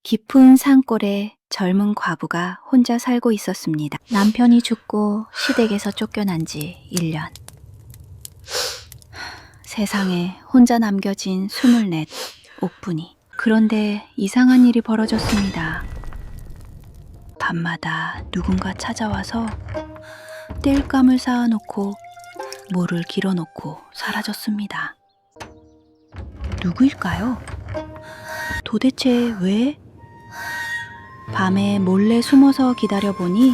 깊은 산골에 젊은 과부가 혼자 살고 있었습니다. 남편이 죽고 시댁에서 쫓겨난 지 1년. 세상에 혼자 남겨진 24 옥분이. 그런데 이상한 일이 벌어졌습니다. 밤마다 누군가 찾아와서 땔감을 쌓아놓고 물을 길어놓고 사라졌습니다. 누구일까요? 도대체 왜? 밤에 몰래 숨어서 기다려보니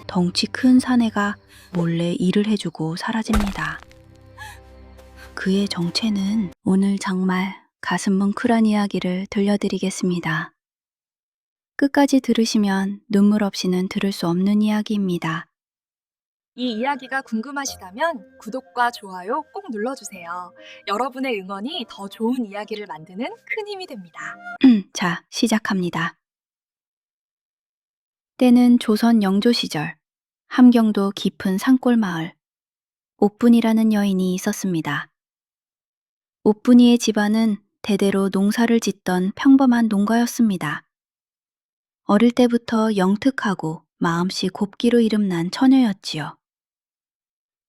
덩치 큰 사내가 몰래 일을 해주고 사라집니다. 그의 정체는 오늘 정말 가슴 뭉클한 이야기를 들려드리겠습니다. 끝까지 들으시면 눈물 없이는 들을 수 없는 이야기입니다. 이 이야기가 궁금하시다면 구독과 좋아요 꼭 눌러주세요. 여러분의 응원이 더 좋은 이야기를 만드는 큰 힘이 됩니다. 자, 시작합니다. 때는 조선 영조 시절, 함경도 깊은 산골 마을, 옥분이라는 여인이 있었습니다. 옥분이의 집안은 대대로 농사를 짓던 평범한 농가였습니다. 어릴 때부터 영특하고 마음씨 곱기로 이름난 처녀였지요.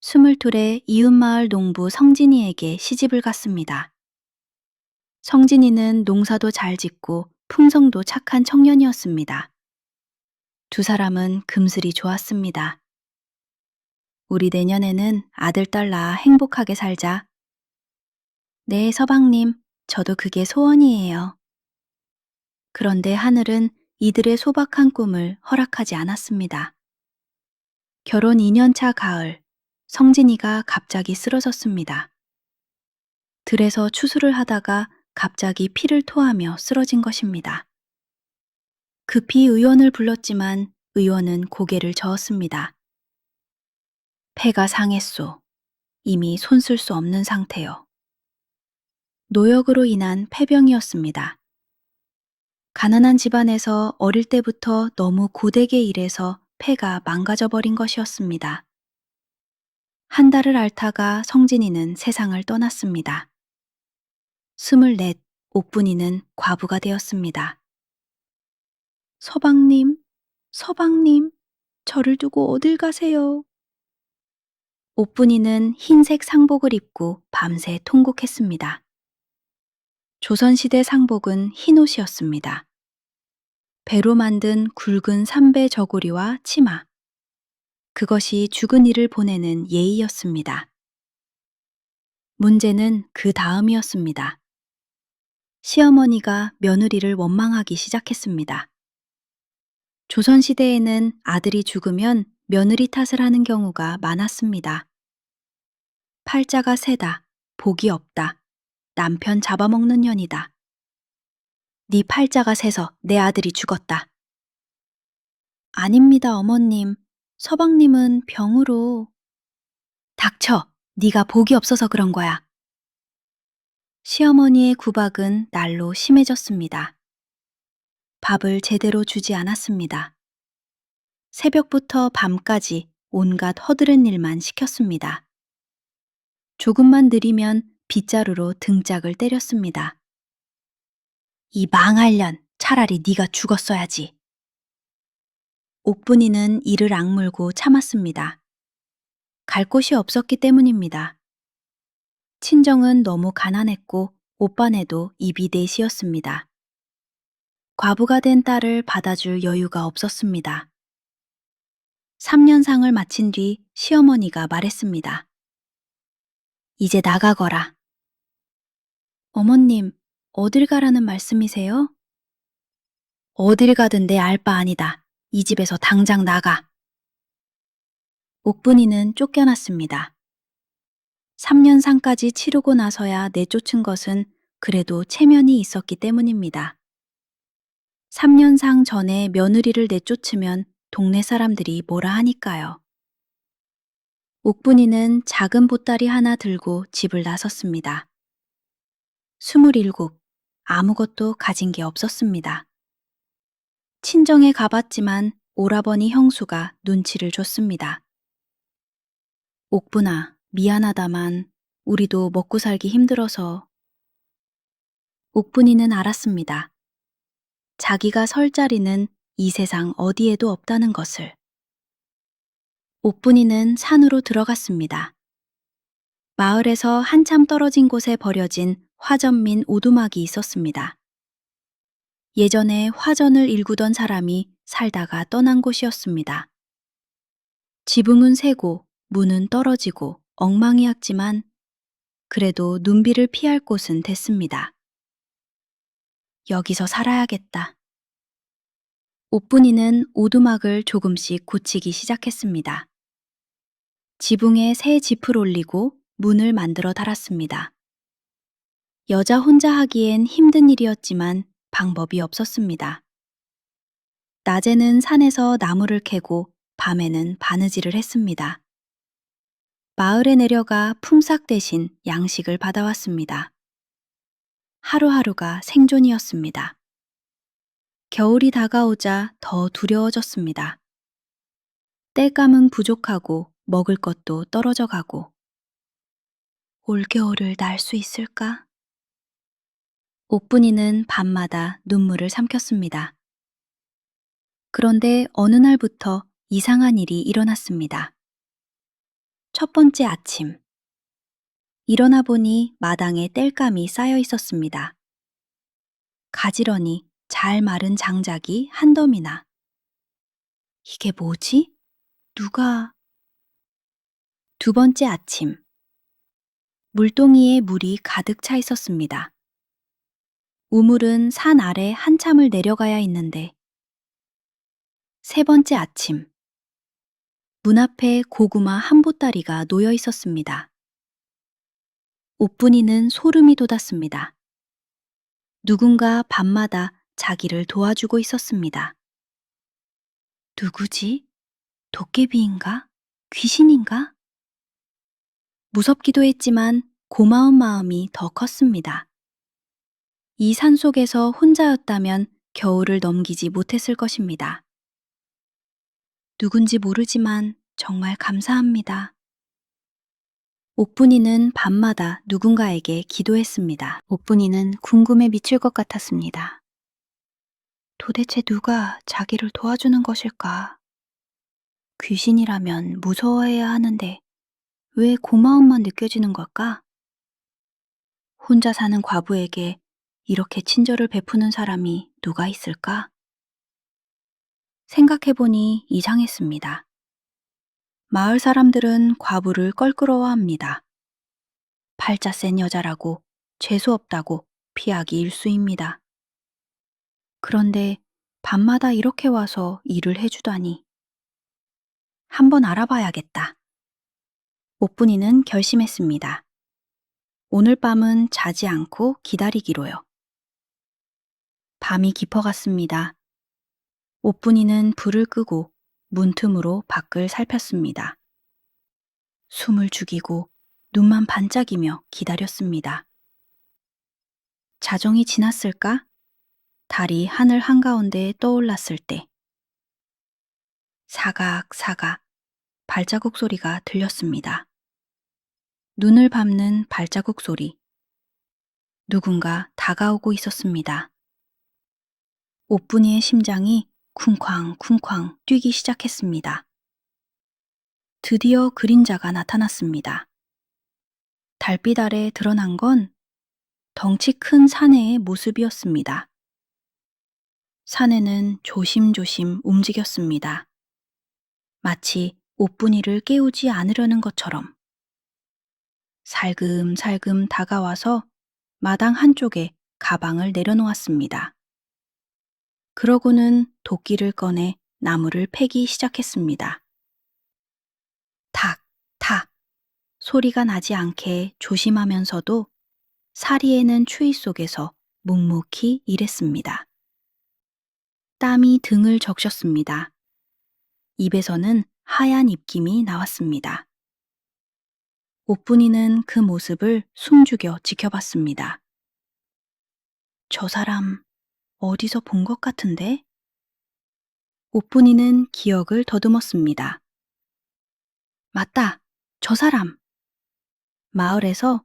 22의 이웃마을 농부 성진이에게 시집을 갔습니다. 성진이는 농사도 잘 짓고 품성도 착한 청년이었습니다. 두 사람은 금슬이 좋았습니다. 우리 내년에는 아들, 딸 낳아 행복하게 살자. 네, 서방님, 저도 그게 소원이에요. 그런데 하늘은 이들의 소박한 꿈을 허락하지 않았습니다. 결혼 2년차 가을, 성진이가 갑자기 쓰러졌습니다. 들에서 추수를 하다가 갑자기 피를 토하며 쓰러진 것입니다. 급히 의원을 불렀지만 의원은 고개를 저었습니다. 폐가 상했소. 이미 손쓸 수 없는 상태요. 노역으로 인한 폐병이었습니다. 가난한 집안에서 어릴 때부터 너무 고되게 일해서 폐가 망가져버린 것이었습니다. 한 달을 앓다가 성진이는 세상을 떠났습니다. 24 옥분이는 과부가 되었습니다. 서방님, 서방님, 저를 두고 어딜 가세요? 옥분이는 흰색 상복을 입고 밤새 통곡했습니다. 조선시대 상복은 흰옷이었습니다. 배로 만든 굵은 삼배 저고리와 치마. 그것이 죽은 이를 보내는 예의였습니다. 문제는 그 다음이었습니다. 시어머니가 며느리를 원망하기 시작했습니다. 조선시대에는 아들이 죽으면 며느리 탓을 하는 경우가 많았습니다. 팔자가 세다, 복이 없다, 남편 잡아먹는 년이다. 네 팔자가 세서 내 아들이 죽었다. 아닙니다, 어머님. 서방님은 병으로. 닥쳐, 네가 복이 없어서 그런 거야. 시어머니의 구박은 날로 심해졌습니다. 밥을 제대로 주지 않았습니다. 새벽부터 밤까지 온갖 허드렛 일만 시켰습니다. 조금만 느리면 빗자루로 등짝을 때렸습니다. 이 망할 년, 차라리 네가 죽었어야지. 옥분이는 이를 악물고 참았습니다. 갈 곳이 없었기 때문입니다. 친정은 너무 가난했고 오빠네도 입이 넷이었습니다. 과부가 된 딸을 받아줄 여유가 없었습니다. 3년상을 마친 뒤 시어머니가 말했습니다. 이제 나가거라. 어머님, 어딜 가라는 말씀이세요? 어딜 가든 내 알 바 아니다. 이 집에서 당장 나가. 옥분이는 쫓겨났습니다. 3년상까지 치르고 나서야 내쫓은 것은 그래도 체면이 있었기 때문입니다. 3년상 전에 며느리를 내쫓으면 동네 사람들이 뭐라 하니까요. 옥분이는 작은 보따리 하나 들고 집을 나섰습니다. 27, 아무것도 가진 게 없었습니다. 친정에 가봤지만 오라버니 형수가 눈치를 줬습니다. 옥분아, 미안하다만 우리도 먹고 살기 힘들어서. 옥분이는 알았습니다. 자기가 설 자리는 이 세상 어디에도 없다는 것을. 옥분이는 산으로 들어갔습니다. 마을에서 한참 떨어진 곳에 버려진 화전민 오두막이 있었습니다. 예전에 화전을 일구던 사람이 살다가 떠난 곳이었습니다. 지붕은 새고 문은 떨어지고 엉망이었지만 그래도 눈비를 피할 곳은 됐습니다. 여기서 살아야겠다. 옥분이는 오두막을 조금씩 고치기 시작했습니다. 지붕에 새 짚을 올리고 문을 만들어 달았습니다. 여자 혼자 하기엔 힘든 일이었지만 방법이 없었습니다. 낮에는 산에서 나무를 캐고 밤에는 바느질을 했습니다. 마을에 내려가 품삯 대신 양식을 받아왔습니다. 하루하루가 생존이었습니다. 겨울이 다가오자 더 두려워졌습니다. 땔감은 부족하고 먹을 것도 떨어져 가고. 올겨울을 날 수 있을까? 옥분이는 밤마다 눈물을 삼켰습니다. 그런데 어느 날부터 이상한 일이 일어났습니다. 첫 번째 아침. 일어나 보니 마당에 땔감이 쌓여 있었습니다. 가지런히 잘 마른 장작이 한 더미나. 이게 뭐지? 누가? 두 번째 아침. 물동이에 물이 가득 차 있었습니다. 우물은 산 아래 한참을 내려가야 했는데. 세 번째 아침. 문 앞에 고구마 한 보따리가 놓여 있었습니다. 옥분이는 소름이 돋았습니다. 누군가 밤마다 자기를 도와주고 있었습니다. 누구지? 도깨비인가? 귀신인가? 무섭기도 했지만 고마운 마음이 더 컸습니다. 이 산속에서 혼자였다면 겨울을 넘기지 못했을 것입니다. 누군지 모르지만 정말 감사합니다. 옥분이는 밤마다 누군가에게 기도했습니다. 옥분이는 궁금해 미칠 것 같았습니다. 도대체 누가 자기를 도와주는 것일까? 귀신이라면 무서워해야 하는데 왜 고마움만 느껴지는 걸까? 혼자 사는 과부에게 이렇게 친절을 베푸는 사람이 누가 있을까? 생각해보니 이상했습니다. 마을 사람들은 과부를 껄끄러워합니다. 팔자 센 여자라고, 재수없다고 피하기 일쑤입니다. 그런데 밤마다 이렇게 와서 일을 해주다니. 한번 알아봐야겠다. 옥분이는 결심했습니다. 오늘 밤은 자지 않고 기다리기로요. 밤이 깊어갔습니다. 옥분이는 불을 끄고 문틈으로 밖을 살폈습니다. 숨을 죽이고 눈만 반짝이며 기다렸습니다. 자정이 지났을까? 달이 하늘 한가운데 떠올랐을 때 사각사각 발자국 소리가 들렸습니다. 눈을 밟는 발자국 소리. 누군가 다가오고 있었습니다. 옥분이의 심장이 쿵쾅쿵쾅 뛰기 시작했습니다. 드디어 그림자가 나타났습니다. 달빛 아래 드러난 건 덩치 큰 사내의 모습이었습니다. 사내는 조심조심 움직였습니다. 마치 옥분이를 깨우지 않으려는 것처럼. 살금살금 다가와서 마당 한쪽에 가방을 내려놓았습니다. 그러고는 도끼를 꺼내 나무를 패기 시작했습니다. 탁, 탁 소리가 나지 않게 조심하면서도 사리에는 추위 속에서 묵묵히 일했습니다. 땀이 등을 적셨습니다. 입에서는 하얀 입김이 나왔습니다. 옥분이는 그 모습을 숨죽여 지켜봤습니다. 저 사람 어디서 본 것 같은데? 옥분이는 기억을 더듬었습니다. 맞다, 저 사람. 마을에서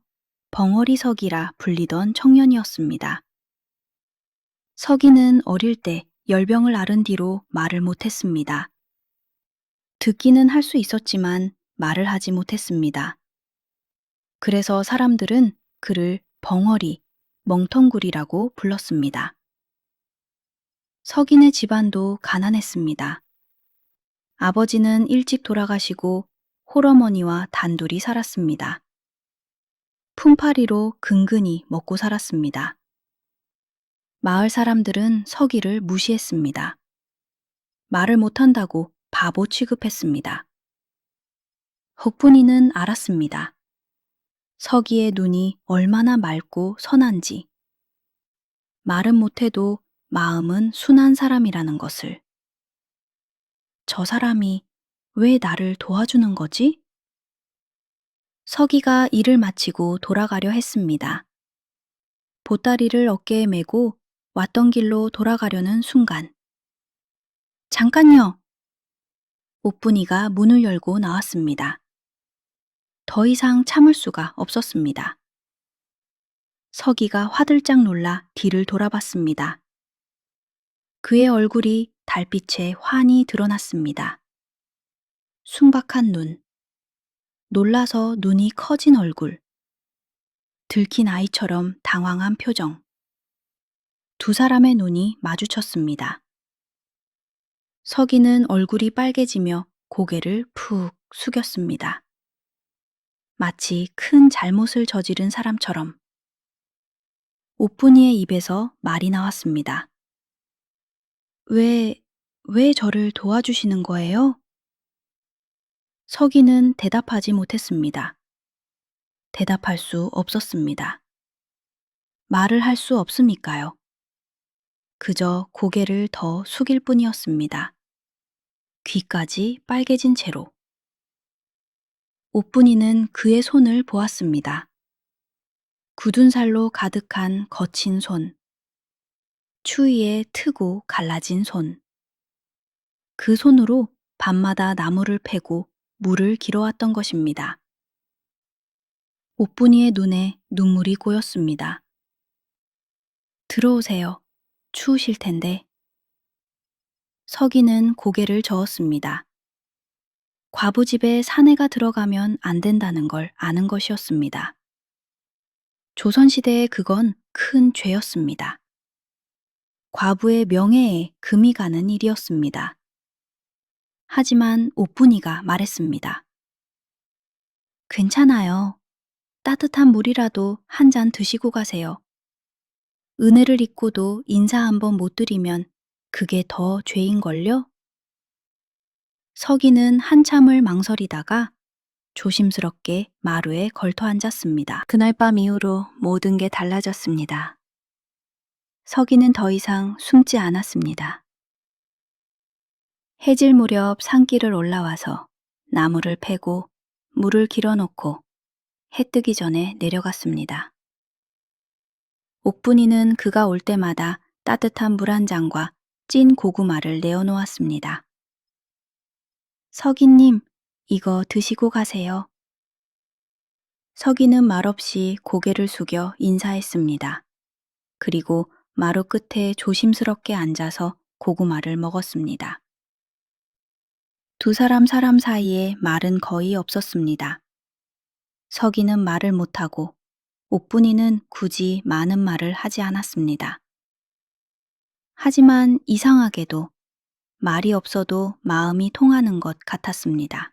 벙어리석이라 불리던 청년이었습니다. 서기는 어릴 때 열병을 앓은 뒤로 말을 못했습니다. 듣기는 할 수 있었지만 말을 하지 못했습니다. 그래서 사람들은 그를 벙어리, 멍텅구리라고 불렀습니다. 서기네 집안도 가난했습니다. 아버지는 일찍 돌아가시고 홀어머니와 단둘이 살았습니다. 품팔이로 근근히 먹고 살았습니다. 마을 사람들은 서기를 무시했습니다. 말을 못한다고 바보 취급했습니다. 덕분이는 알았습니다. 서기의 눈이 얼마나 맑고 선한지, 말은 못해도 마음은 순한 사람이라는 것을. 저 사람이 왜 나를 도와주는 거지? 서기가 일을 마치고 돌아가려 했습니다. 보따리를 어깨에 메고 왔던 길로 돌아가려는 순간. 잠깐요! 오뿐이가 문을 열고 나왔습니다. 더 이상 참을 수가 없었습니다. 서기가 화들짝 놀라 뒤를 돌아봤습니다. 그의 얼굴이 달빛에 환히 드러났습니다. 순박한 눈, 놀라서 눈이 커진 얼굴, 들킨 아이처럼 당황한 표정. 두 사람의 눈이 마주쳤습니다. 서기는 얼굴이 빨개지며 고개를 푹 숙였습니다. 마치 큰 잘못을 저지른 사람처럼. 오뿐이의 입에서 말이 나왔습니다. 왜 저를 도와주시는 거예요? 서기는 대답하지 못했습니다. 대답할 수 없었습니다. 말을 할 수 없으니까요. 그저 고개를 더 숙일 뿐이었습니다. 귀까지 빨개진 채로. 오뿐이는 그의 손을 보았습니다. 굳은 살로 가득한 거친 손. 추위에 트고 갈라진 손. 그 손으로 밤마다 나무를 패고 물을 길어왔던 것입니다. 오뿐이의 눈에 눈물이 고였습니다. 들어오세요. 추우실 텐데. 서기는 고개를 저었습니다. 과부 집에 사내가 들어가면 안 된다는 걸 아는 것이었습니다. 조선시대에 그건 큰 죄였습니다. 과부의 명예에 금이 가는 일이었습니다. 하지만 오뿐이가 말했습니다. 괜찮아요. 따뜻한 물이라도 한 잔 드시고 가세요. 은혜를 잊고도 인사 한번 못 드리면 그게 더 죄인걸요? 서기는 한참을 망설이다가 조심스럽게 마루에 걸터 앉았습니다. 그날 밤 이후로 모든 게 달라졌습니다. 서기는 더 이상 숨지 않았습니다. 해질 무렵 산길을 올라와서 나무를 패고 물을 길어놓고 해 뜨기 전에 내려갔습니다. 옥분이는 그가 올 때마다 따뜻한 물 한 잔과 찐 고구마를 내어놓았습니다. 서기님, 이거 드시고 가세요. 서기는 말없이 고개를 숙여 인사했습니다. 그리고 마루 끝에 조심스럽게 앉아서 고구마를 먹었습니다. 두 사람 사이에 말은 거의 없었습니다. 서기는 말을 못하고 옥분이는 굳이 많은 말을 하지 않았습니다. 하지만 이상하게도 말이 없어도 마음이 통하는 것 같았습니다.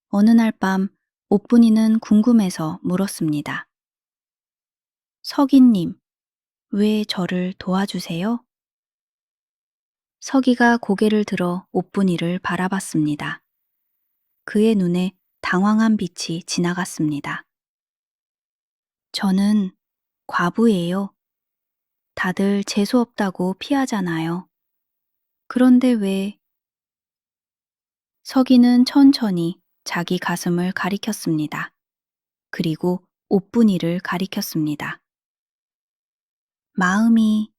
어느 날 밤 옥분이는 궁금해서 물었습니다. 서기님, 왜 저를 도와주세요? 서기가 고개를 들어 옥분이를 바라봤습니다. 그의 눈에 당황한 빛이 지나갔습니다. 저는 과부예요. 다들 재수 없다고 피하잖아요. 그런데 왜? 서기는 천천히 자기 가슴을 가리켰습니다. 그리고 옥분이를 가리켰습니다. 마음이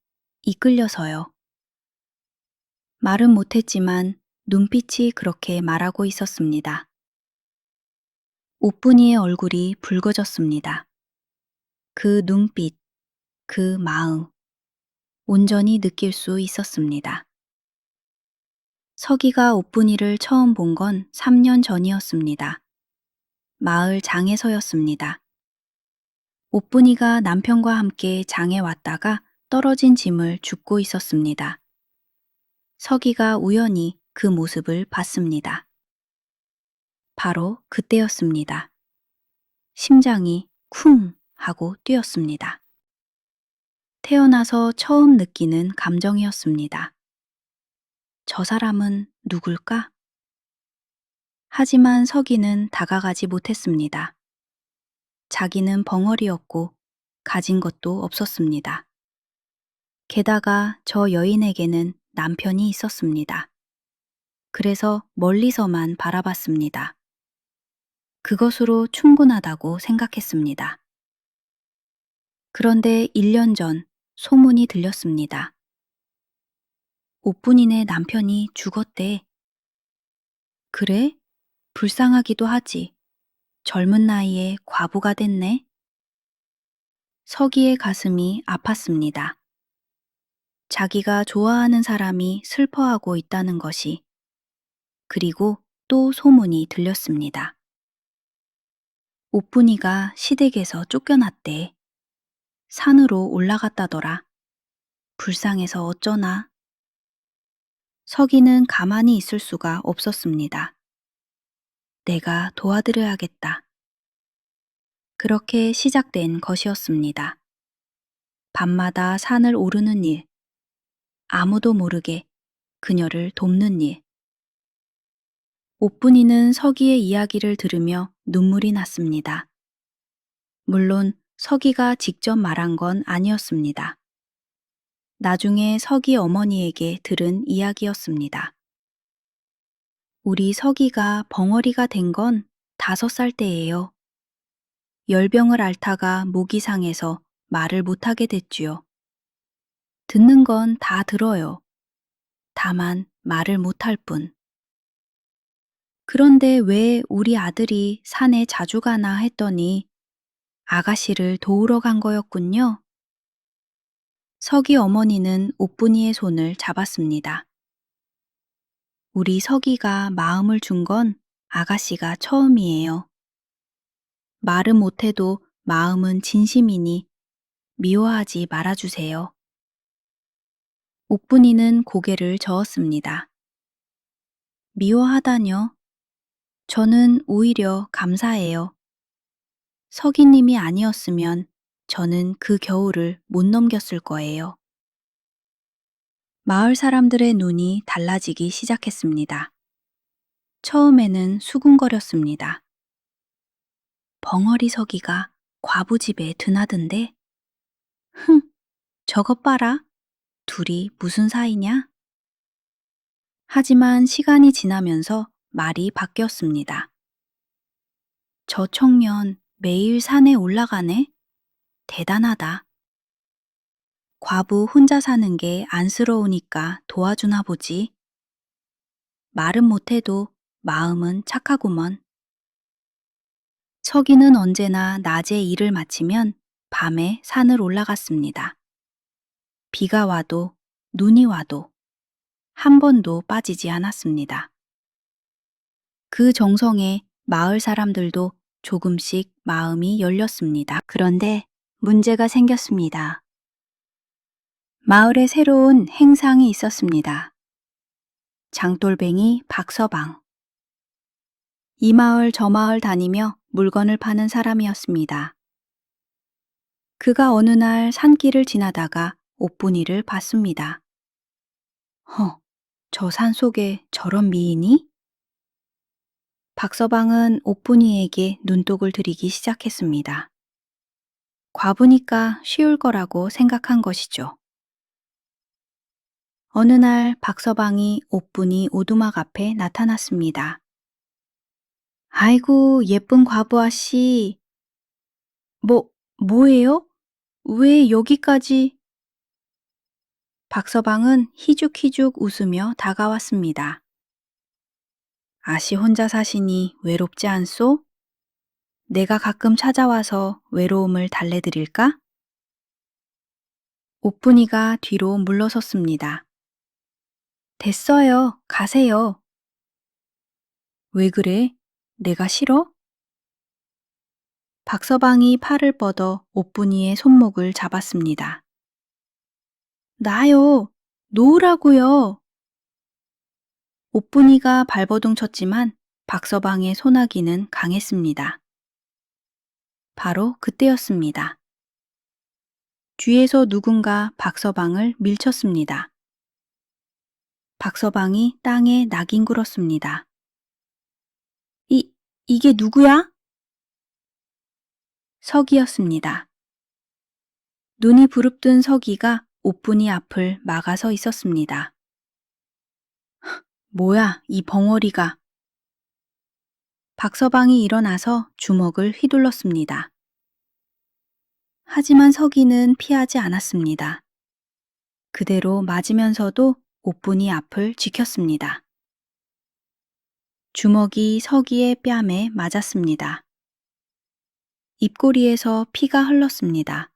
이끌려서요. 말은 못했지만 눈빛이 그렇게 말하고 있었습니다. 옥분이의 얼굴이 붉어졌습니다. 그 눈빛, 그 마음, 온전히 느낄 수 있었습니다. 서기가 옥분이를 처음 본 건 3년 전이었습니다. 마을 장에서였습니다. 옥분이가 남편과 함께 장에 왔다가 떨어진 짐을 줍고 있었습니다. 서기가 우연히 그 모습을 봤습니다. 바로 그때였습니다. 심장이 쿵 하고 뛰었습니다. 태어나서 처음 느끼는 감정이었습니다. 저 사람은 누굴까? 하지만 서기는 다가가지 못했습니다. 자기는 벙어리였고 가진 것도 없었습니다. 게다가 저 여인에게는 남편이 있었습니다. 그래서 멀리서만 바라봤습니다. 그것으로 충분하다고 생각했습니다. 그런데 1년 전 소문이 들렸습니다. 옥분이네 남편이 죽었대. 그래? 불쌍하기도 하지. 젊은 나이에 과부가 됐네. 서기의 가슴이 아팠습니다. 자기가 좋아하는 사람이 슬퍼하고 있다는 것이. 그리고 또 소문이 들렸습니다. 옥분이가 시댁에서 쫓겨났대. 산으로 올라갔다더라. 불쌍해서 어쩌나. 서기는 가만히 있을 수가 없었습니다. 내가 도와드려야겠다. 그렇게 시작된 것이었습니다. 밤마다 산을 오르는 일, 아무도 모르게 그녀를 돕는 일. 옥분이는 서기의 이야기를 들으며 눈물이 났습니다. 물론 서기가 직접 말한 건 아니었습니다. 나중에 서기 어머니에게 들은 이야기였습니다. 우리 서기가 벙어리가 된 건 5살 때예요. 열병을 앓다가 목이 상해서 말을 못하게 됐지요. 듣는 건 다 들어요. 다만 말을 못할 뿐. 그런데 왜 우리 아들이 산에 자주 가나 했더니 아가씨를 도우러 간 거였군요. 서기 어머니는 옥분이의 손을 잡았습니다. 우리 서기가 마음을 준 건 아가씨가 처음이에요. 말은 못해도 마음은 진심이니 미워하지 말아주세요. 옥분이는 고개를 저었습니다. 미워하다뇨? 저는 오히려 감사해요. 서기님이 아니었으면 저는 그 겨울을 못 넘겼을 거예요. 마을 사람들의 눈이 달라지기 시작했습니다. 처음에는 수군거렸습니다. 벙어리 서기가 과부 집에 드나든데? 흥, 저것 봐라. 둘이 무슨 사이냐? 하지만 시간이 지나면서 말이 바뀌었습니다. 저 청년 매일 산에 올라가네? 대단하다. 과부 혼자 사는 게 안쓰러우니까 도와주나 보지. 말은 못해도 마음은 착하구먼. 서기는 언제나 낮에 일을 마치면 밤에 산을 올라갔습니다. 비가 와도 눈이 와도 한 번도 빠지지 않았습니다. 그 정성에 마을 사람들도 조금씩 마음이 열렸습니다. 그런데 문제가 생겼습니다. 마을에 새로운 행상이 있었습니다. 장돌뱅이 박서방. 이 마을 저 마을 다니며 물건을 파는 사람이었습니다. 그가 어느 날 산길을 지나다가 옥분이를 봤습니다. 저 산속에 저런 미인이? 박서방은 옥분이에게 눈독을 들이기 시작했습니다. 과부니까 쉬울 거라고 생각한 것이죠. 어느 날 박서방이 옥분이 오두막 앞에 나타났습니다. 아이고, 예쁜 과부 아씨. 뭐예요? 왜 여기까지? 박서방은 희죽희죽 웃으며 다가왔습니다. 아씨 혼자 사시니 외롭지 않소? 내가 가끔 찾아와서 외로움을 달래드릴까? 오뿐이가 뒤로 물러섰습니다. 됐어요. 가세요. 왜 그래? 내가 싫어? 박서방이 팔을 뻗어 오뿐이의 손목을 잡았습니다. 나요. 놓으라고요. 오뿐이가 발버둥 쳤지만 박서방의 소나기는 강했습니다. 바로 그때였습니다. 뒤에서 누군가 박서방을 밀쳤습니다. 박서방이 땅에 낙인 굴었습니다. 이게 누구야? 서기였습니다. 눈이 부릅뜬 서기가 오뿐이 앞을 막아서 있었습니다. 뭐야, 이 벙어리가. 박서방이 일어나서 주먹을 휘둘렀습니다. 하지만 서기는 피하지 않았습니다. 그대로 맞으면서도 오뿐이 앞을 지켰습니다. 주먹이 서기의 뺨에 맞았습니다. 입꼬리에서 피가 흘렀습니다.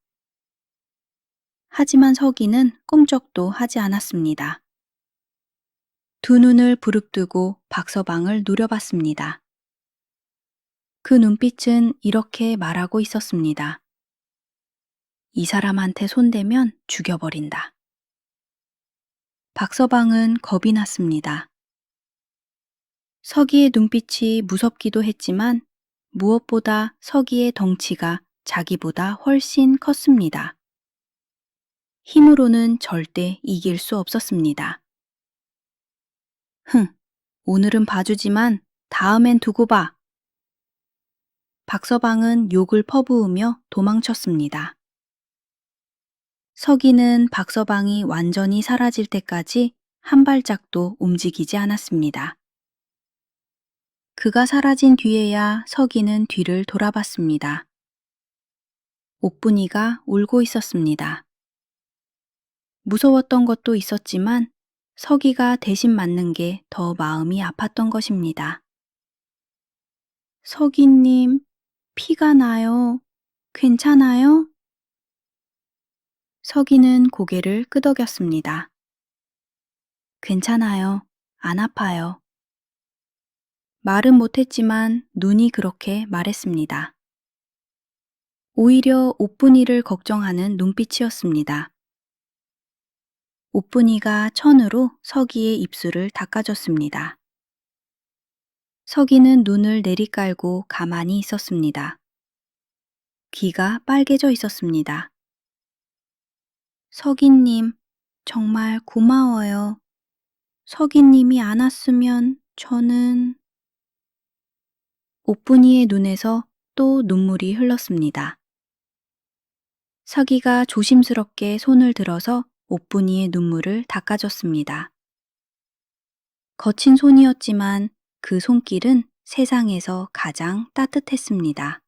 하지만 서기는 꿈쩍도 하지 않았습니다. 두 눈을 부릅뜨고 박서방을 노려봤습니다. 그 눈빛은 이렇게 말하고 있었습니다. 이 사람한테 손대면 죽여버린다. 박서방은 겁이 났습니다. 서기의 눈빛이 무섭기도 했지만 무엇보다 서기의 덩치가 자기보다 훨씬 컸습니다. 힘으로는 절대 이길 수 없었습니다. 오늘은 봐주지만 다음엔 두고 봐. 박서방은 욕을 퍼부으며 도망쳤습니다. 서기는 박서방이 완전히 사라질 때까지 한 발짝도 움직이지 않았습니다. 그가 사라진 뒤에야 서기는 뒤를 돌아봤습니다. 옥분이가 울고 있었습니다. 무서웠던 것도 있었지만 서기가 대신 맞는 게 더 마음이 아팠던 것입니다. 서기님, 피가 나요. 괜찮아요? 서기는 고개를 끄덕였습니다. 괜찮아요. 안 아파요. 말은 못했지만 눈이 그렇게 말했습니다. 오히려 옥분이를 걱정하는 눈빛이었습니다. 옥분이가 천으로 서기의 입술을 닦아줬습니다. 서기는 눈을 내리깔고 가만히 있었습니다. 귀가 빨개져 있었습니다. 서기님, 정말 고마워요. 서기님이 안 왔으면 저는... 옥분이의 눈에서 또 눈물이 흘렀습니다. 서기가 조심스럽게 손을 들어서 옥분이의 눈물을 닦아줬습니다. 거친 손이었지만 그 손길은 세상에서 가장 따뜻했습니다.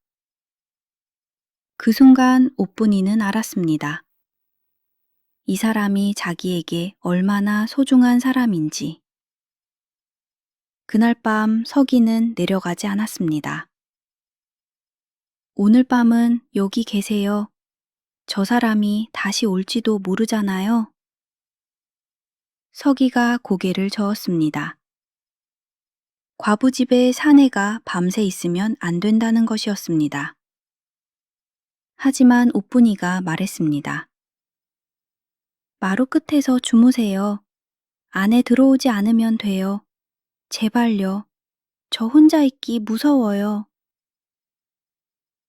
그 순간 옥분이는 알았습니다. 이 사람이 자기에게 얼마나 소중한 사람인지. 그날 밤 서기는 내려가지 않았습니다. 오늘 밤은 여기 계세요. 저 사람이 다시 올지도 모르잖아요. 서기가 고개를 저었습니다. 과부집에 사내가 밤새 있으면 안 된다는 것이었습니다. 하지만 옥분이가 말했습니다. 마루 끝에서 주무세요. 안에 들어오지 않으면 돼요. 제발요. 저 혼자 있기 무서워요.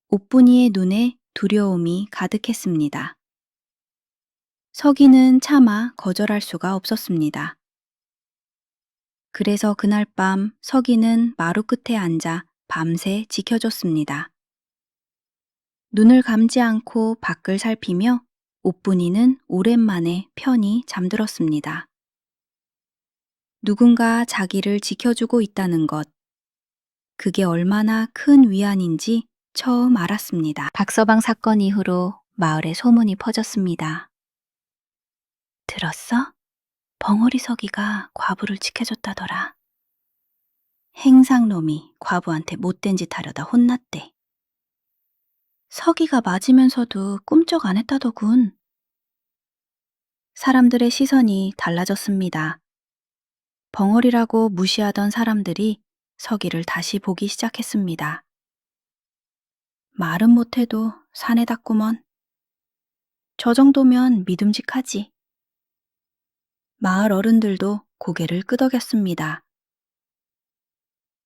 옥분이의 눈에 두려움이 가득했습니다. 서기는 차마 거절할 수가 없었습니다. 그래서 그날 밤 서기는 마루 끝에 앉아 밤새 지켜줬습니다. 눈을 감지 않고 밖을 살피며 옥분이는 오랜만에 편히 잠들었습니다. 누군가 자기를 지켜주고 있다는 것, 그게 얼마나 큰 위안인지 처음 알았습니다. 박서방 사건 이후로 마을에 소문이 퍼졌습니다. 들었어? 벙어리 서기가 과부를 지켜줬다더라. 행상놈이 과부한테 못된 짓 하려다 혼났대. 서기가 맞으면서도 꿈쩍 안 했다더군. 사람들의 시선이 달라졌습니다. 벙어리라고 무시하던 사람들이 서기를 다시 보기 시작했습니다. 말은 못해도 사내답구먼. 저 정도면 믿음직하지. 마을 어른들도 고개를 끄덕였습니다.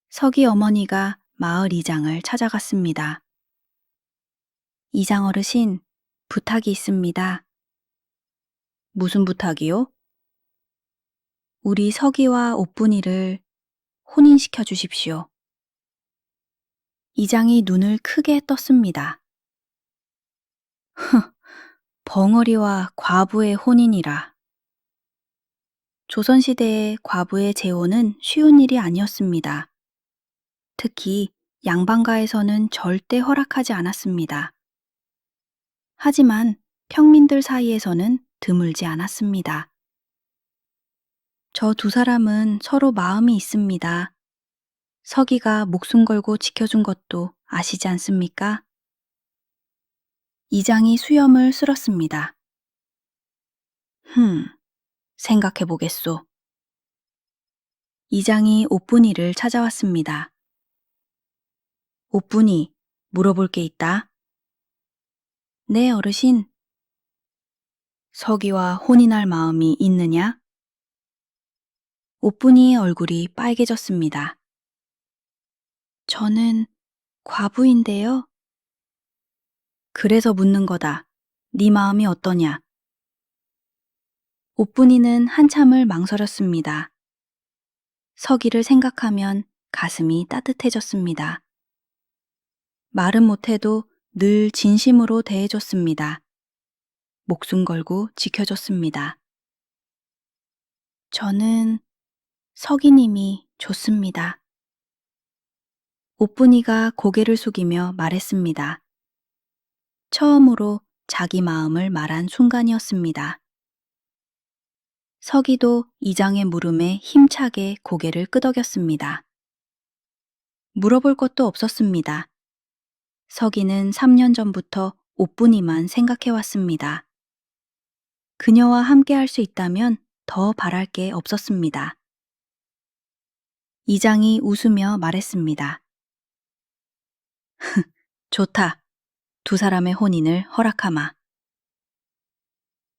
서기 어머니가 마을 이장을 찾아갔습니다. 이장 어르신, 부탁이 있습니다. 무슨 부탁이요? 우리 서기와 옥분이를 혼인시켜 주십시오. 이장이 눈을 크게 떴습니다. 벙어리와 과부의 혼인이라. 조선시대의 과부의 재혼은 쉬운 일이 아니었습니다. 특히 양반가에서는 절대 허락하지 않았습니다. 하지만 평민들 사이에서는 드물지 않았습니다. 저 두 사람은 서로 마음이 있습니다. 서기가 목숨 걸고 지켜준 것도 아시지 않습니까? 이장이 수염을 쓸었습니다. 생각해 보겠소. 이장이 옥분이를 찾아왔습니다. 옥분이, 물어볼 게 있다. 네, 어르신. 서기와 혼인할 마음이 있느냐? 옥분이의 얼굴이 빨개졌습니다. 저는 과부인데요. 그래서 묻는 거다. 네 마음이 어떠냐? 옥분이는 한참을 망설였습니다. 서기를 생각하면 가슴이 따뜻해졌습니다. 말은 못해도 늘 진심으로 대해줬습니다. 목숨 걸고 지켜줬습니다. 저는 서기님이 좋습니다. 옥분이가 고개를 숙이며 말했습니다. 처음으로 자기 마음을 말한 순간이었습니다. 서기도 이장의 물음에 힘차게 고개를 끄덕였습니다. 물어볼 것도 없었습니다. 서기는 3년 전부터 옥분이만 생각해왔습니다. 그녀와 함께 할 수 있다면 더 바랄 게 없었습니다. 이장이 웃으며 말했습니다. 좋다. 두 사람의 혼인을 허락하마.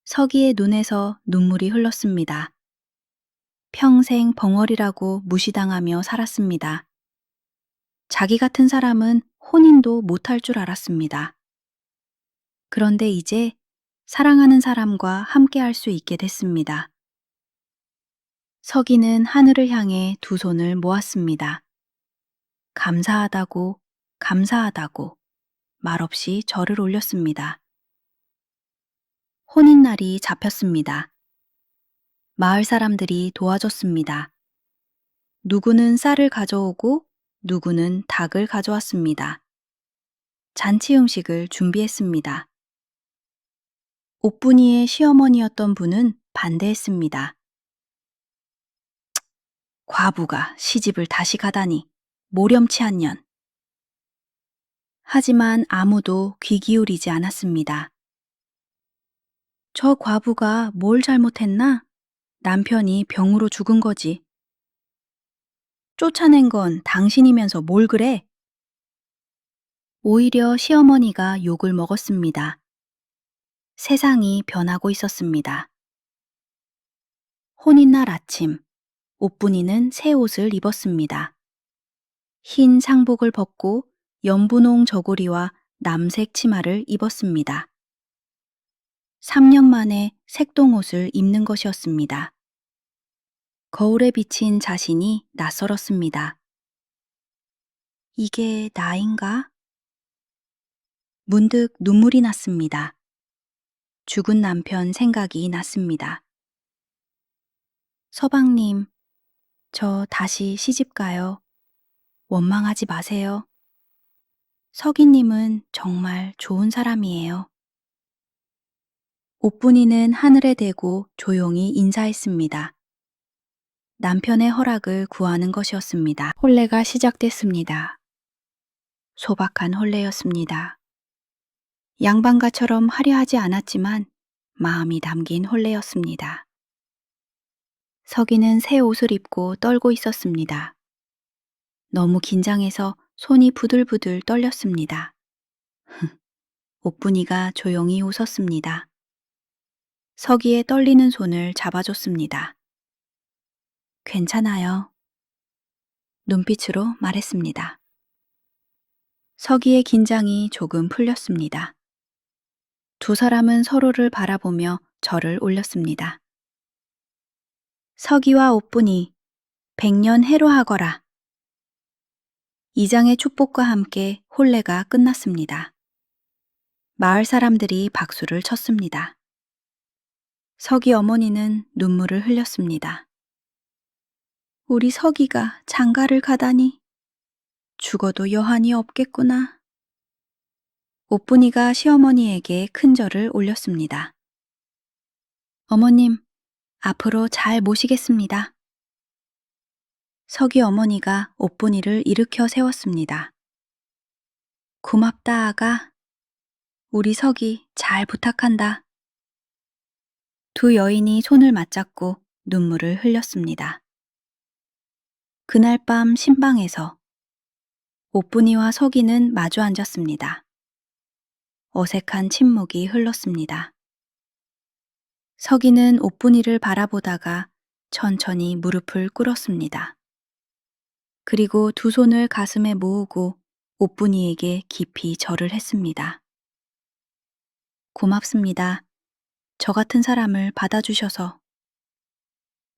서기의 눈에서 눈물이 흘렀습니다. 평생 벙어리라고 무시당하며 살았습니다. 자기 같은 사람은 혼인도 못할 줄 알았습니다. 그런데 이제 사랑하는 사람과 함께 할 수 있게 됐습니다. 서기는 하늘을 향해 두 손을 모았습니다. 감사하다고, 감사하다고 말없이 절을 올렸습니다. 혼인날이 잡혔습니다. 마을 사람들이 도와줬습니다. 누구는 쌀을 가져오고 누구는 닭을 가져왔습니다. 잔치 음식을 준비했습니다. 옥분이의 시어머니였던 분은 반대했습니다. 과부가 시집을 다시 가다니 모렴치한 년. 하지만 아무도 귀 기울이지 않았습니다. 저 과부가 뭘 잘못했나? 남편이 병으로 죽은 거지. 쫓아낸 건 당신이면서 뭘 그래? 오히려 시어머니가 욕을 먹었습니다. 세상이 변하고 있었습니다. 혼인날 아침, 옥분이는 새 옷을 입었습니다. 흰 상복을 벗고 연분홍 저고리와 남색 치마를 입었습니다. 3년 만에 색동옷을 입는 것이었습니다. 거울에 비친 자신이 낯설었습니다. 이게 나인가? 문득 눈물이 났습니다. 죽은 남편 생각이 났습니다. 서방님, 저 다시 시집 가요. 원망하지 마세요. 서기님은 정말 좋은 사람이에요. 옥분이는 하늘에 대고 조용히 인사했습니다. 남편의 허락을 구하는 것이었습니다. 혼례가 시작됐습니다. 소박한 혼례였습니다. 양반가처럼 하려 하지 않았지만 마음이 담긴 혼례였습니다. 서기는 새 옷을 입고 떨고 있었습니다. 너무 긴장해서 손이 부들부들 떨렸습니다. 옥분이가 조용히 웃었습니다. 서기의 떨리는 손을 잡아줬습니다. 괜찮아요. 눈빛으로 말했습니다. 서기의 긴장이 조금 풀렸습니다. 두 사람은 서로를 바라보며 절을 올렸습니다. 서기와 옥분이 100년 해로하거라. 이장의 축복과 함께 혼례가 끝났습니다. 마을 사람들이 박수를 쳤습니다. 서기 어머니는 눈물을 흘렸습니다. 우리 서기가 장가를 가다니 죽어도 여한이 없겠구나. 옥분이가 시어머니에게 큰 절을 올렸습니다. 어머님, 앞으로 잘 모시겠습니다. 서기 어머니가 옥분이를 일으켜 세웠습니다. 고맙다, 아가. 우리 서기 잘 부탁한다. 두 여인이 손을 맞잡고 눈물을 흘렸습니다. 그날 밤 신방에서 옥분이와 서기는 마주 앉았습니다. 어색한 침묵이 흘렀습니다. 서기는 옥분이를 바라보다가 천천히 무릎을 꿇었습니다. 그리고 두 손을 가슴에 모으고 옥분이에게 깊이 절을 했습니다. 고맙습니다. 저 같은 사람을 받아주셔서.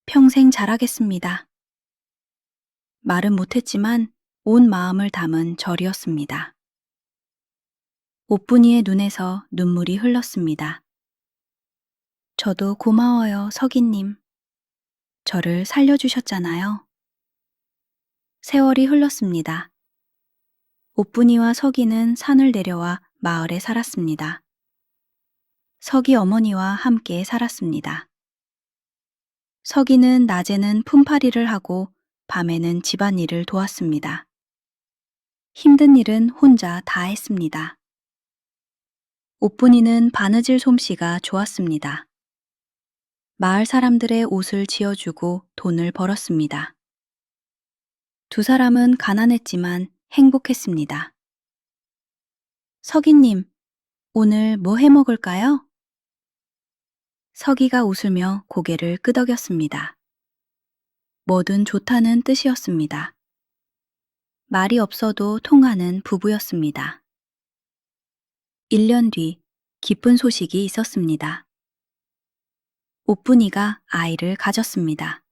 평생 잘하겠습니다. 말은 못했지만 온 마음을 담은 절이었습니다. 옥분이의 눈에서 눈물이 흘렀습니다. 저도 고마워요, 서기님. 저를 살려주셨잖아요. 세월이 흘렀습니다. 옥분이와 서기는 산을 내려와 마을에 살았습니다. 서기 어머니와 함께 살았습니다. 서기는 낮에는 품팔이를 하고 밤에는 집안일을 도왔습니다. 힘든 일은 혼자 다 했습니다. 옥분이는 바느질 솜씨가 좋았습니다. 마을 사람들의 옷을 지어주고 돈을 벌었습니다. 두 사람은 가난했지만 행복했습니다. 서기님, 오늘 뭐 해 먹을까요? 서기가 웃으며 고개를 끄덕였습니다. 뭐든 좋다는 뜻이었습니다. 말이 없어도 통하는 부부였습니다. 1년 뒤 기쁜 소식이 있었습니다. 옥분이가 아이를 가졌습니다.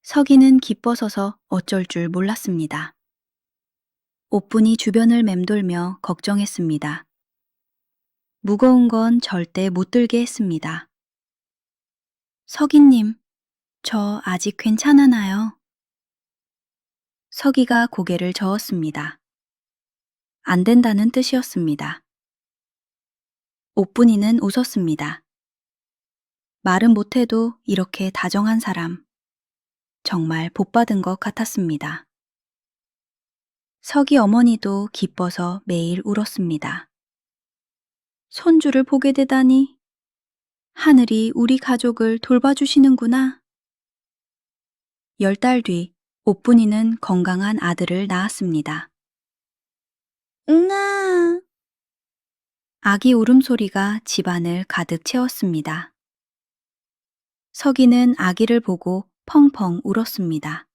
서기는 기뻐서서 어쩔 줄 몰랐습니다. 옥분이 주변을 맴돌며 걱정했습니다. 무거운 건 절대 못 들게 했습니다. 서기님, 저 아직 괜찮아나요? 서기가 고개를 저었습니다. 안 된다는 뜻이었습니다. 옥분이는 웃었습니다. 말은 못해도 이렇게 다정한 사람, 정말 복받은 것 같았습니다. 서기 어머니도 기뻐서 매일 울었습니다. 손주를 보게 되다니, 하늘이 우리 가족을 돌봐주시는구나. 10달 뒤, 옥분이는 건강한 아들을 낳았습니다. 응아. 아기 울음소리가 집안을 가득 채웠습니다. 서기는 아기를 보고 펑펑 울었습니다.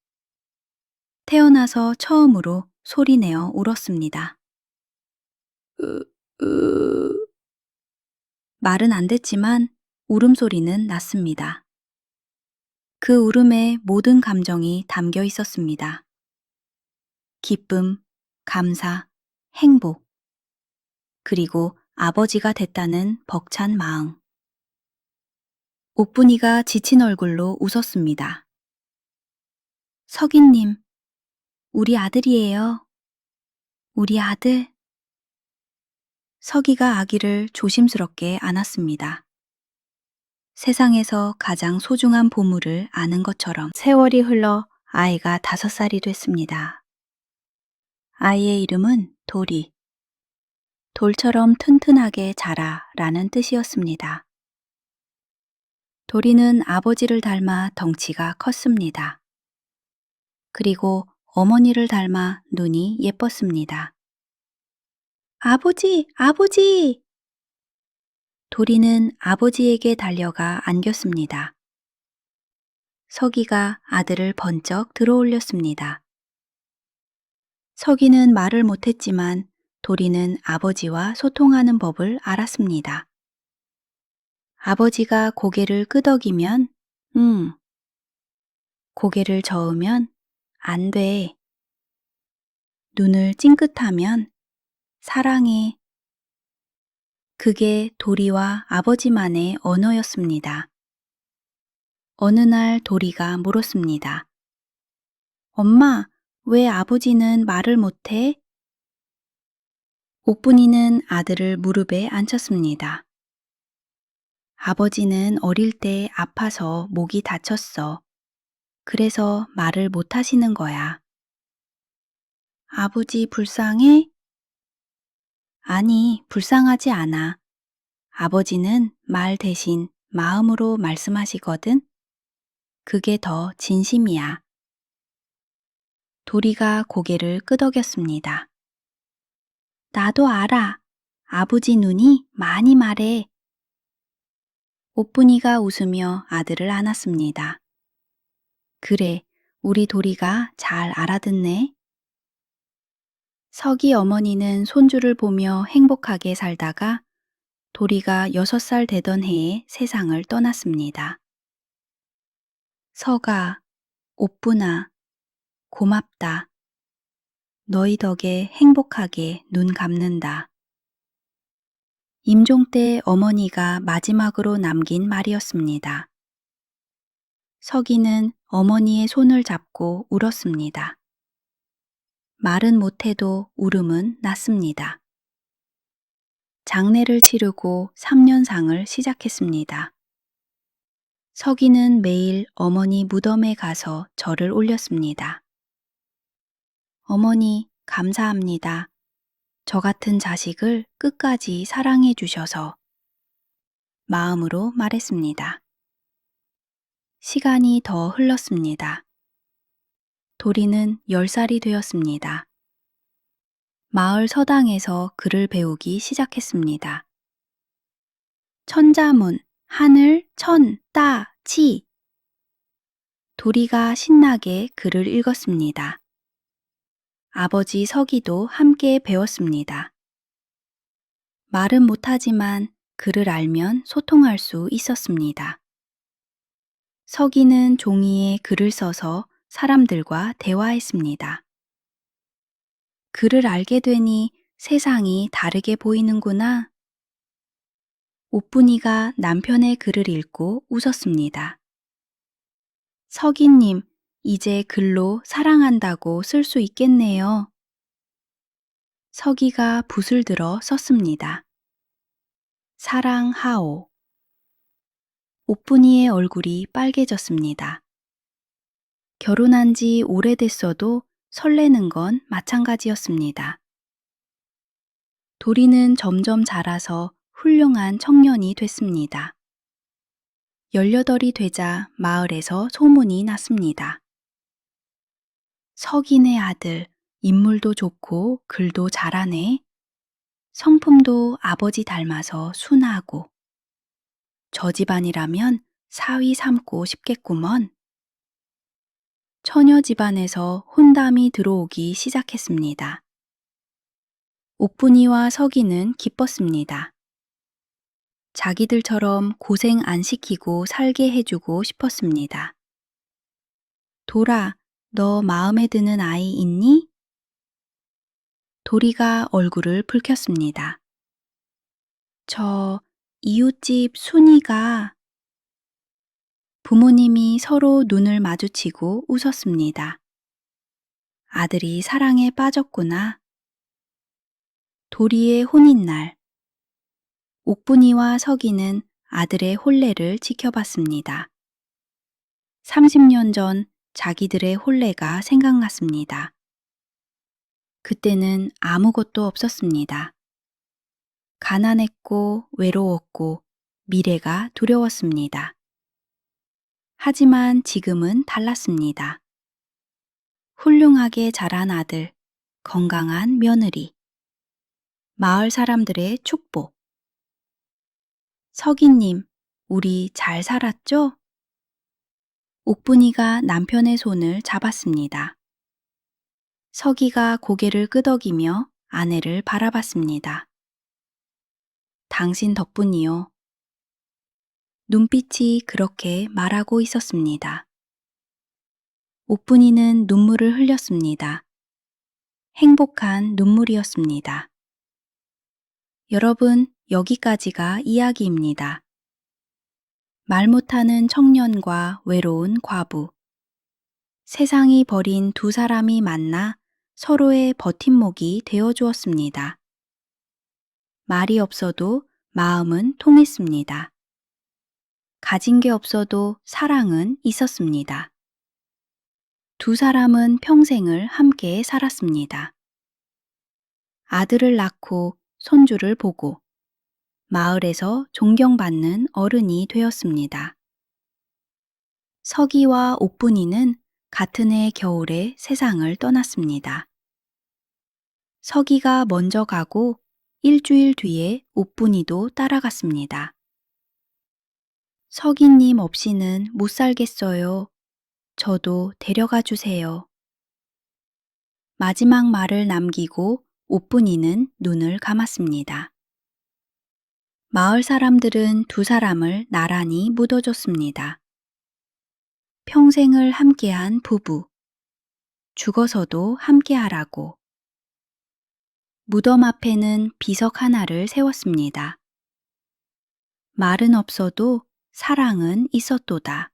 태어나서 처음으로 소리내어 울었습니다. 말은 안 됐지만 울음소리는 났습니다. 그 울음에 모든 감정이 담겨 있었습니다. 기쁨, 감사, 행복, 그리고 아버지가 됐다는 벅찬 마음. 옥분이가 지친 얼굴로 웃었습니다. 서기님, 우리 아들이에요. 우리 아들. 서기가 아기를 조심스럽게 안았습니다. 세상에서 가장 소중한 보물을 아는 것처럼 세월이 흘러 아이가 5살이 됐습니다. 아이의 이름은 도리. 돌처럼 튼튼하게 자라 라는 뜻이었습니다. 도리는 아버지를 닮아 덩치가 컸습니다. 그리고 어머니를 닮아 눈이 예뻤습니다. 아버지, 아버지! 도리는 아버지에게 달려가 안겼습니다. 서기가 아들을 번쩍 들어올렸습니다. 서기는 말을 못했지만 도리는 아버지와 소통하는 법을 알았습니다. 아버지가 고개를 끄덕이면, 고개를 저으면, 안 돼. 눈을 찡긋하면, 사랑해. 그게 도리와 아버지만의 언어였습니다. 어느 날 도리가 물었습니다. 엄마, 왜 아버지는 말을 못해? 옥분이는 아들을 무릎에 앉혔습니다. 아버지는 어릴 때 아파서 목이 다쳤어. 그래서 말을 못 하시는 거야. 아버지 불쌍해? 아니, 불쌍하지 않아. 아버지는 말 대신 마음으로 말씀하시거든. 그게 더 진심이야. 도리가 고개를 끄덕였습니다. 나도 알아. 아버지 눈이 많이 말해. 옥분이가 웃으며 아들을 안았습니다. 그래, 우리 도리가 잘 알아듣네. 서기 어머니는 손주를 보며 행복하게 살다가 도리가 6살 되던 해에 세상을 떠났습니다. 서가, 옥분아, 고맙다. 너희 덕에 행복하게 눈 감는다. 임종 때 어머니가 마지막으로 남긴 말이었습니다. 서기는 어머니의 손을 잡고 울었습니다. 말은 못해도 울음은 났습니다. 장례를 치르고 3년상을 시작했습니다. 서기는 매일 어머니 무덤에 가서 절을 올렸습니다. 어머니, 감사합니다. 저 같은 자식을 끝까지 사랑해 주셔서 마음으로 말했습니다. 시간이 더 흘렀습니다. 도리는 10살이 되었습니다. 마을 서당에서 글을 배우기 시작했습니다. 천자문, 하늘, 천, 따, 치. 도리가 신나게 글을 읽었습니다. 아버지 서기도 함께 배웠습니다. 말은 못하지만 글을 알면 소통할 수 있었습니다. 서기는 종이에 글을 써서 사람들과 대화했습니다. 글을 알게 되니 세상이 다르게 보이는구나. 옥분이가 남편의 글을 읽고 웃었습니다. 서기님, 이제 글로 사랑한다고 쓸 수 있겠네요. 서기가 붓을 들어 썼습니다. 사랑하오. 옥분이의 얼굴이 빨개졌습니다. 결혼한 지 오래됐어도 설레는 건 마찬가지였습니다. 도리는 점점 자라서 훌륭한 청년이 됐습니다. 18이 되자 마을에서 소문이 났습니다. 석인의 아들, 인물도 좋고 글도 잘하네. 성품도 아버지 닮아서 순하고. 저 집안이라면 사위 삼고 싶겠구먼. 처녀 집안에서 혼담이 들어오기 시작했습니다. 옥분이와 서기는 기뻤습니다. 자기들처럼 고생 안 시키고 살게 해주고 싶었습니다. 돌아, 너 마음에 드는 아이 있니? 도리가 얼굴을 붉혔습니다. 저 이웃집 순이가 부모님이 서로 눈을 마주치고 웃었습니다. 아들이 사랑에 빠졌구나. 도리의 혼인날. 옥분이와 서기는 아들의 혼례를 지켜봤습니다. 30년 전 자기들의 혼례가 생각났습니다. 그때는 아무것도 없었습니다. 가난했고 외로웠고 미래가 두려웠습니다. 하지만 지금은 달랐습니다. 훌륭하게 자란 아들, 건강한 며느리, 마을 사람들의 축복. 서기님, 우리 잘 살았죠? 옥분이가 남편의 손을 잡았습니다. 서기가 고개를 끄덕이며 아내를 바라봤습니다. 당신 덕분이요. 눈빛이 그렇게 말하고 있었습니다. 옥분이는 눈물을 흘렸습니다. 행복한 눈물이었습니다. 여러분, 여기까지가 이야기입니다. 말 못하는 청년과 외로운 과부. 세상이 버린 두 사람이 만나 서로의 버팀목이 되어 주었습니다. 말이 없어도 마음은 통했습니다. 가진 게 없어도 사랑은 있었습니다. 두 사람은 평생을 함께 살았습니다. 아들을 낳고 손주를 보고 마을에서 존경받는 어른이 되었습니다. 서기와 옥분이는 같은 해 겨울에 세상을 떠났습니다. 서기가 먼저 가고 일주일 뒤에 옥분이도 따라갔습니다. 서기님 없이는 못 살겠어요. 저도 데려가 주세요. 마지막 말을 남기고 옥분이는 눈을 감았습니다. 마을 사람들은 두 사람을 나란히 묻어줬습니다. 평생을 함께한 부부. 죽어서도 함께하라고. 무덤 앞에는 비석 하나를 세웠습니다. 말은 없어도 사랑은 있었도다.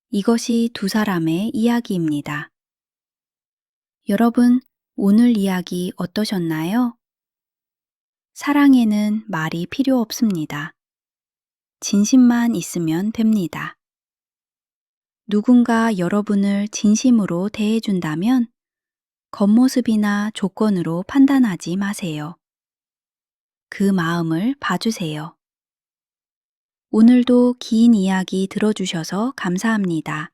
이것이 두 사람의 이야기입니다. 여러분, 오늘 이야기 어떠셨나요? 사랑에는 말이 필요 없습니다. 진심만 있으면 됩니다. 누군가 여러분을 진심으로 대해준다면 겉모습이나 조건으로 판단하지 마세요. 그 마음을 봐주세요. 오늘도 긴 이야기 들어주셔서 감사합니다.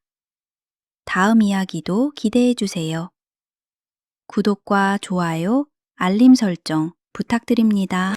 다음 이야기도 기대해 주세요. 구독과 좋아요, 알림 설정 부탁드립니다.